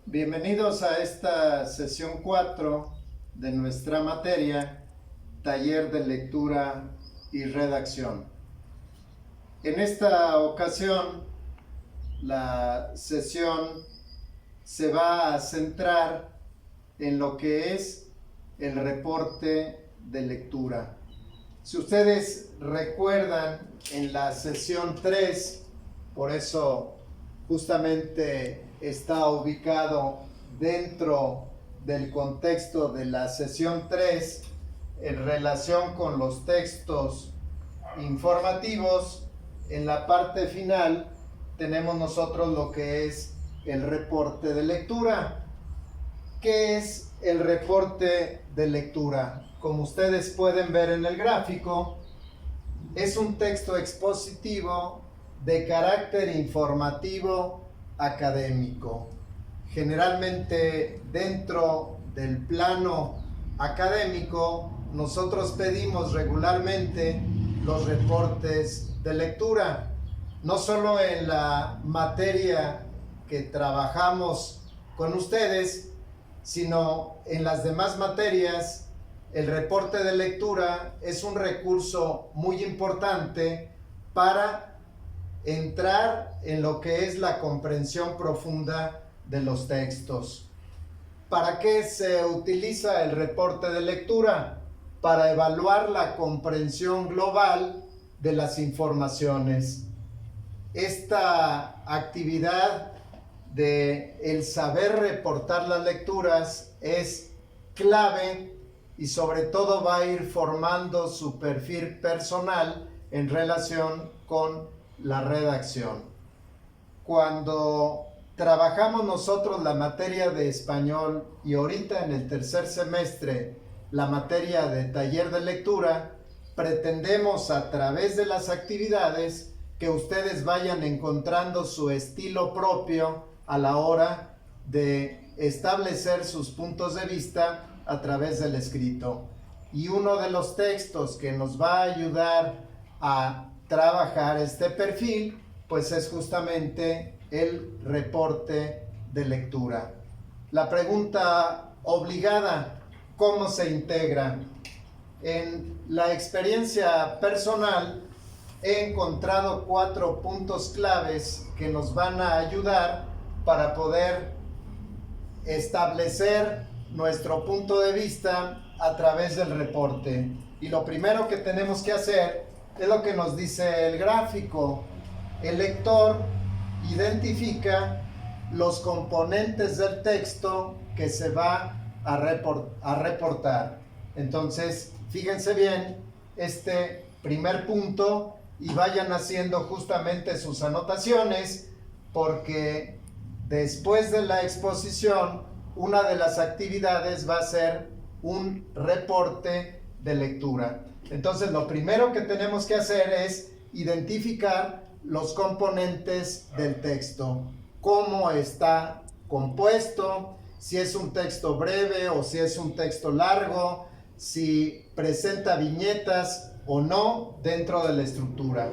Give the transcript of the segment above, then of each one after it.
Bienvenidos a esta sesión 4 de nuestra materia, Taller de Lectura y Redacción. En esta ocasión, la sesión se va a centrar en lo que es el reporte de lectura. Si ustedes recuerdan, en la sesión 3, por eso justamente está ubicado dentro del contexto de la sesión 3 en relación con los textos informativos. En la parte final tenemos nosotros lo que es el reporte de lectura. ¿Qué es el reporte de lectura? Como ustedes pueden ver en el gráfico, es un texto expositivo de carácter informativo académico. Generalmente dentro del plano académico nosotros pedimos regularmente los reportes de lectura, no solo en la materia que trabajamos con ustedes, sino en las demás materias. El reporte de lectura es un recurso muy importante para entrar en lo que es la comprensión profunda de los textos. ¿Para qué se utiliza el reporte de lectura? Para evaluar la comprensión global de las informaciones. Esta actividad de el saber reportar las lecturas es clave y sobre todo va a ir formando su perfil personal en relación con la redacción. Cuando trabajamos nosotros la materia de español y ahorita en el tercer semestre la materia de taller de lectura, pretendemos a través de las actividades que ustedes vayan encontrando su estilo propio a la hora de establecer sus puntos de vista a través del escrito. Y uno de los textos que nos va a ayudar a trabajar este perfil, pues es justamente el reporte de lectura. La pregunta obligada, ¿cómo se integra? En la experiencia personal he encontrado 4 puntos claves que nos van a ayudar para poder establecer nuestro punto de vista a través del reporte. Y lo primero que tenemos que hacer es lo que nos dice el gráfico. El lector identifica los componentes del texto que se va a reportar. Entonces, fíjense bien este primer punto y vayan haciendo justamente sus anotaciones, porque después de la exposición, una de las actividades va a ser un reporte de lectura. Entonces, lo primero que tenemos que hacer es identificar los componentes del texto, cómo está compuesto, si es un texto breve o si es un texto largo, si presenta viñetas o no dentro de la estructura.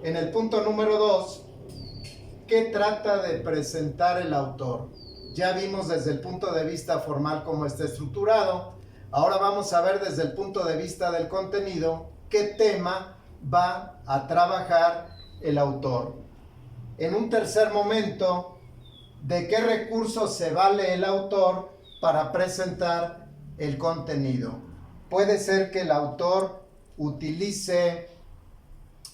En el punto número 2, ¿qué trata de presentar el autor? Ya vimos desde el punto de vista formal cómo está estructurado. Ahora vamos a ver desde el punto de vista del contenido qué tema va a trabajar el autor. En un tercer momento, ¿de qué recursos se vale el autor para presentar el contenido? Puede ser que el autor utilice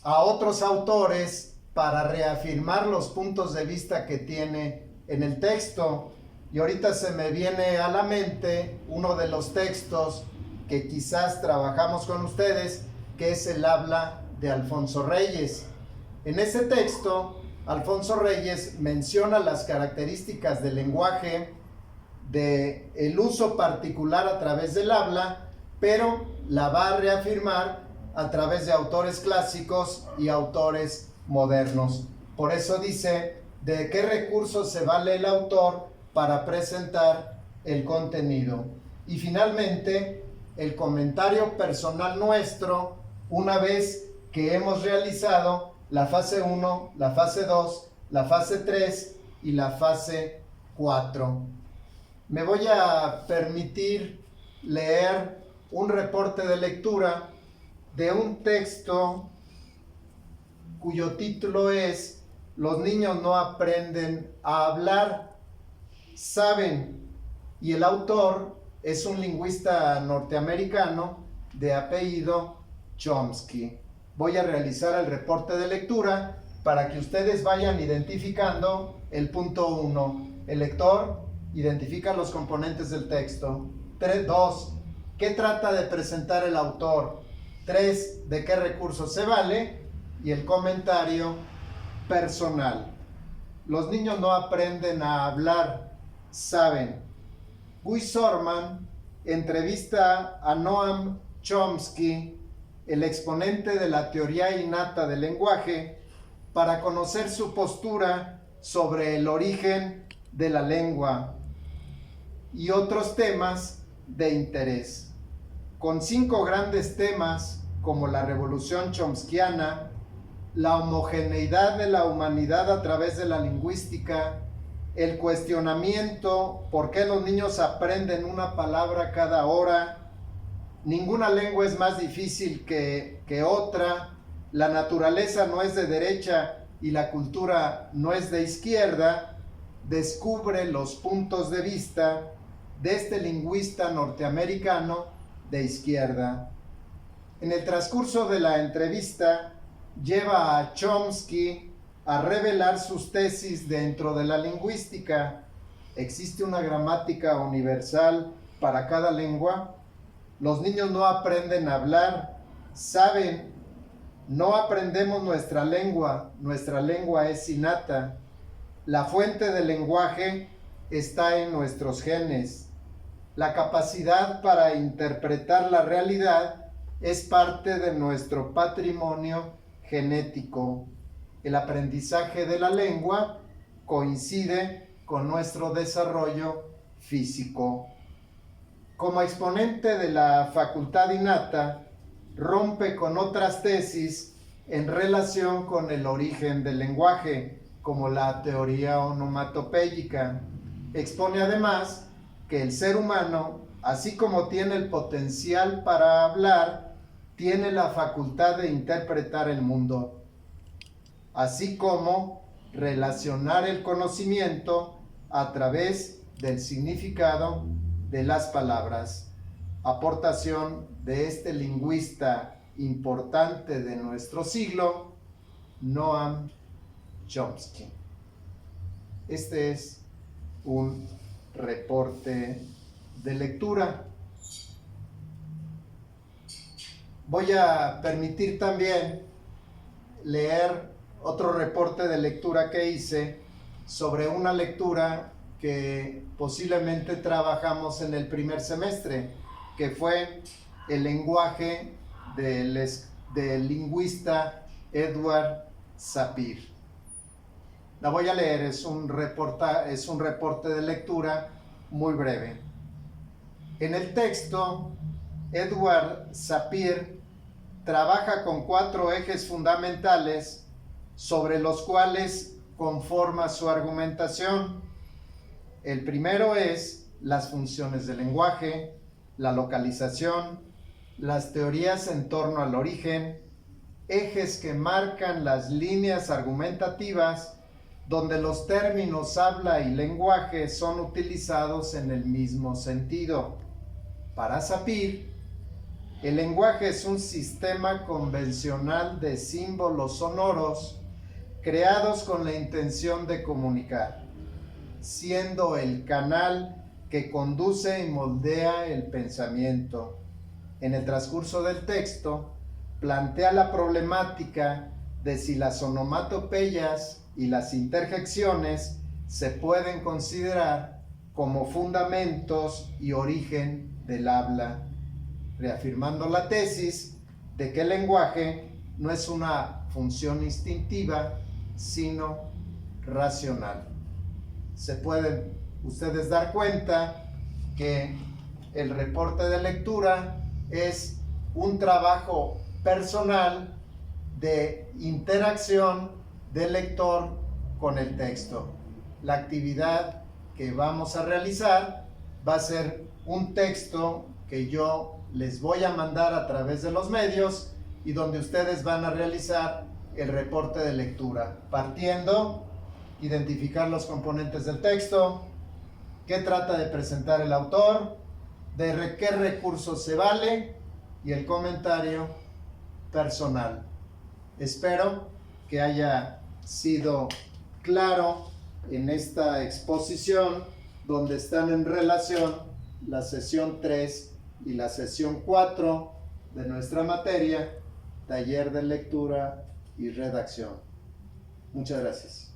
a otros autores para reafirmar los puntos de vista que tiene en el texto. Y ahorita se me viene a la mente uno de los textos que quizás trabajamos con ustedes, que es el Habla de Alfonso Reyes. En ese texto, Alfonso Reyes menciona las características del lenguaje, del uso particular a través del habla, pero la va a reafirmar a través de autores clásicos y autores modernos. Por eso dice, ¿de qué recursos se vale el autor para presentar el contenido? Y finalmente, el comentario personal nuestro, una vez que hemos realizado la fase 1, la fase 2, la fase 3 y la fase 4. Me voy a permitir leer un reporte de lectura de un texto cuyo título es "Los niños no aprenden a hablar, saben", y el autor es un lingüista norteamericano de apellido Chomsky. Voy a realizar el reporte de lectura para que ustedes vayan identificando el punto 1. El lector identifica los componentes del texto. 2. ¿Qué trata de presentar el autor? 3. ¿De qué recursos se vale? Y el comentario personal. Los niños no aprenden a hablar, saben. Guy Sorman entrevista a Noam Chomsky, el exponente de la teoría innata del lenguaje, para conocer su postura sobre el origen de la lengua y otros temas de interés. Con 5 grandes temas como la revolución chomskiana, la homogeneidad de la humanidad a través de la lingüística, el cuestionamiento, ¿por qué los niños aprenden una palabra cada hora? Ninguna lengua es más difícil que otra. La naturaleza no es de derecha y la cultura no es de izquierda. Descubre los puntos de vista de este lingüista norteamericano de izquierda. En el transcurso de la entrevista, lleva a Chomsky a revelar sus tesis dentro de la lingüística. ¿Existe una gramática universal para cada lengua? Los niños no aprenden a hablar, saben. No aprendemos nuestra lengua es innata. La fuente del lenguaje está en nuestros genes. La capacidad para interpretar la realidad es parte de nuestro patrimonio genético. El aprendizaje de la lengua coincide con nuestro desarrollo físico. Como exponente de la facultad innata, rompe con otras tesis en relación con el origen del lenguaje, como la teoría onomatopéyica. Expone además que el ser humano, así como tiene el potencial para hablar, tiene la facultad de interpretar el mundo, así como relacionar el conocimiento a través del significado de las palabras. Aportación de este lingüista importante de nuestro siglo, Noam Chomsky. Este es un reporte de lectura. Voy a permitir también leer otro reporte de lectura que hice sobre una lectura que posiblemente trabajamos en el primer semestre, que fue el lenguaje del lingüista Edward Sapir. La voy a leer, es un reporte de lectura muy breve. En el texto, Edward Sapir trabaja con 4 ejes fundamentales sobre los cuales conforma su argumentación. El primero es las funciones del lenguaje, la localización, las teorías en torno al origen, ejes que marcan las líneas argumentativas donde los términos habla y lenguaje son utilizados en el mismo sentido. Para Sapir, el lenguaje es un sistema convencional de símbolos sonoros creados con la intención de comunicar, siendo el canal que conduce y moldea el pensamiento. En el transcurso del texto, plantea la problemática de si las onomatopeyas y las interjecciones se pueden considerar como fundamentos y origen del habla, reafirmando la tesis de que el lenguaje no es una función instintiva, sino racional. Se pueden ustedes dar cuenta que el reporte de lectura es un trabajo personal de interacción del lector con el texto. La actividad que vamos a realizar va a ser un texto que yo les voy a mandar a través de los medios y donde ustedes van a realizar el reporte de lectura, partiendo, identificar los componentes del texto, qué trata de presentar el autor, de qué recursos se vale y el comentario personal. Espero que haya sido claro en esta exposición donde están en relación la sesión 3 y la sesión 4 de nuestra materia, taller de lectura y redacción. Muchas gracias.